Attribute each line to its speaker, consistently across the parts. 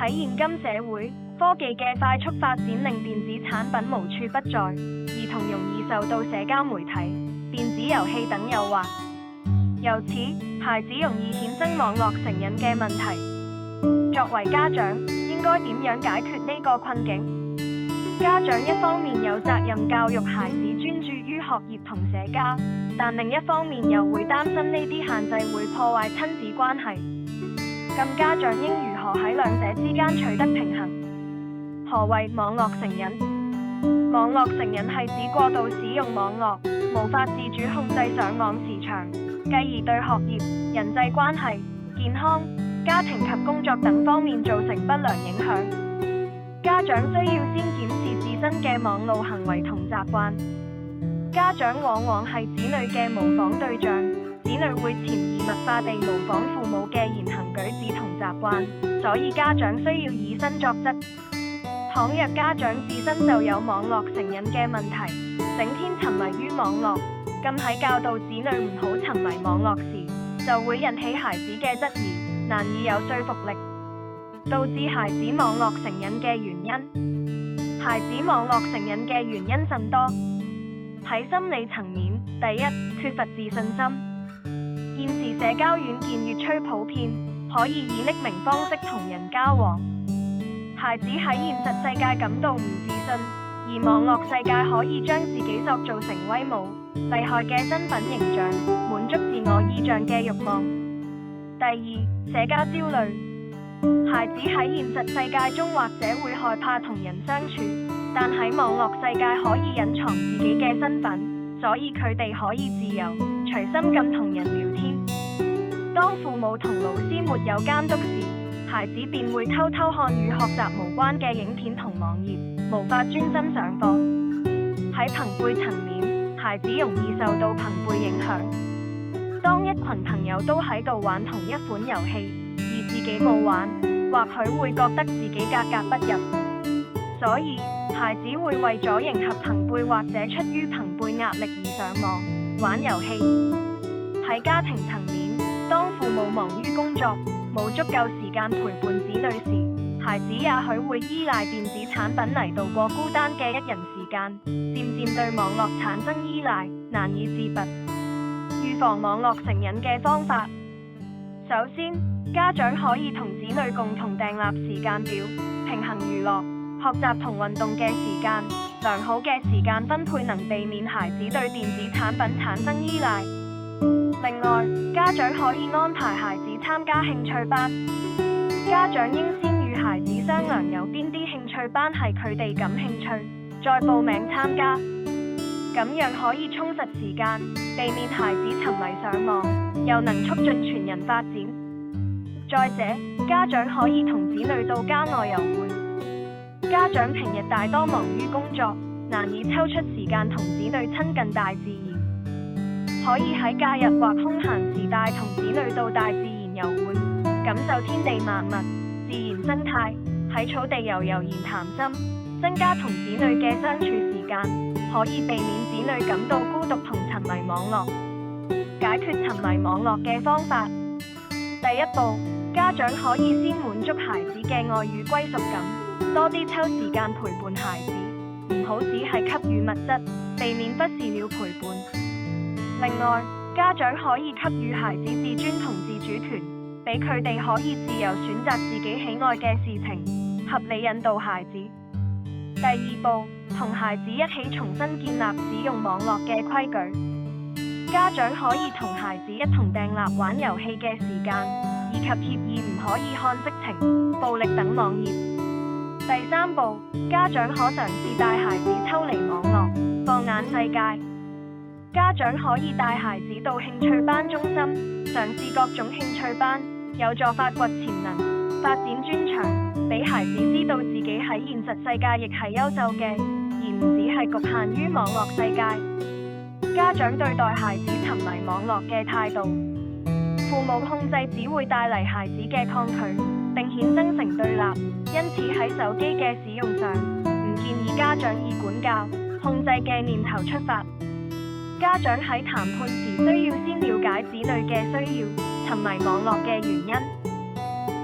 Speaker 1: 喺現今社會，科技嘅快速發展令電子產品無處不在，兒童容易受到社交媒體、電子遊戲等誘惑，由此孩子容易衍生網絡成癮嘅問題。作為家長，應該點樣解決呢個困境？家長一方面有責任教育孩子專注於學業同社交，但另一方面又會擔心呢啲限制會破壞親子關係。咁家長應如何喺兩者之間取得平衡？何謂網絡成癮？網絡成癮係指過度使用網絡，無法自主控制上網時長，繼而對學業、人際關係、健康、家庭及工作等方面造成不良影響。家長需要先檢視自身嘅網路行為同習慣。家長往往係子女嘅模仿對象，子女會潛移默化地模仿父母嘅言行舉止同習慣，所以家長需要以身作則。倘若家長自身就有網絡成癮嘅問題，整天沉迷於網絡，咁喺教導子女唔好沉迷網絡時，就會引起孩子嘅質疑，難以有說服力，導致孩子網絡成癮嘅原因。孩子網絡成癮嘅原因甚多。喺心理層面，第一，缺乏自信心。現時社交軟件越趨普遍，可以以匿名方式同人交往。孩子喺現實世界感到唔自信，而網絡世界可以將自己塑造成威武、厲害嘅身份形象，滿足自我意象嘅慾望。第二，社交焦慮。孩子喺現實世界中或者會害怕同人相處，但喺網絡世界可以隱藏自己嘅身份，所以佢哋可以自由、隨心咁同人聊天。當父母同老師沒有監督時，孩子便會偷偷看與學習無關嘅影片同網頁，無法專心上課。喺朋輩層面，孩子容易受到朋輩影響。當一群朋友都喺度玩同一款遊戲，而自己冇玩，或許會覺得自己格格不入。所以，孩子會為咗迎合朋輩或者出於朋輩壓力而上網玩遊戲。喺家庭層面，當父母忙於工作，冇足夠時間陪伴子女時，孩子也許會依賴電子產品嚟度過孤單嘅一人時間，漸漸對網絡產生依賴，難以自拔。預防網絡成癮嘅方法，首先，家長可以同子女共同訂立時間表，平衡娛樂、學習同運動嘅時間。良好嘅時間分配能避免孩子對電子產品產生依賴。另外，家長可以安排孩子參加興趣班。家長應先與孩子商量有邊啲興趣班係佢哋感興趣，再報名參加。咁樣可以充實時間，避免孩子沉迷上網，又能促進全人發展。再者，家長可以同子女到郊外遊玩。家長平日大多忙於工作，難以抽出時間同子女親近大自然。可以喺假日或空閒時帶同子女到大自然遊玩，感受天地萬物、自然生態，喺草地悠然談心，增加同子女嘅相處時間，可以避免子女感到孤獨同沉迷網絡。解決沉迷網絡嘅方法，第一步，家長可以先滿足孩子嘅愛與歸屬感，多啲抽時間陪伴孩子，唔好只係給予物質，避免忽視了陪伴。另外，家長可以給予孩子自尊同自主權，俾佢哋可以自由選擇自己喜愛嘅事情，合理引導孩子。第二步，同孩子一起重新建立使用網絡嘅規矩。家長可以同孩子一同訂立玩遊戲嘅時間，以及協議唔可以看色情、暴力等網頁。第三步，家長可嘗試帶孩子抽離網絡，放眼世界。家長可以帶孩子到興趣班中心，嘗試各種興趣班，有助發掘潛能、發展專長，俾孩子知道自己喺現實世界亦係優秀嘅，而唔只係局限於網絡世界。家長對待孩子沉迷網絡嘅態度，父母控制只會帶嚟孩子嘅抗拒，並衍生成對立。因此喺手機嘅使用上，唔建議家長以管教、控制嘅念頭出發。家長喺談判時需要先了解子女嘅需要、沉迷網絡嘅原因。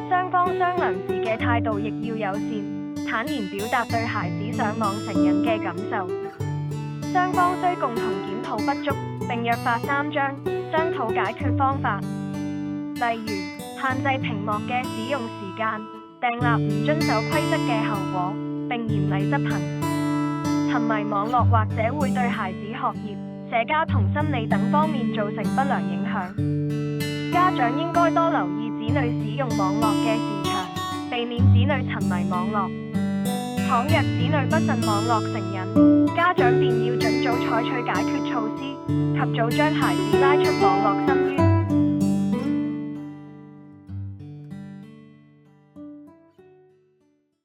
Speaker 1: 雙方商量時嘅態度亦要友善，坦然表達對孩子上網成癮嘅感受。雙方需共同檢討不足，並約法三章，商討解決方法。例如，限制屏幕嘅使用時間，訂立唔遵守規則嘅後果，並嚴厲執行。沉迷網絡或者會對孩子學業、社交同心理等方面造成不良影響。家長應該多留意子女使用網絡嘅時長，避免子女沉迷網絡。倘若子女不慎網絡成癮，家長便要盡早採取解決措施，及早將孩子拉出網絡深淵。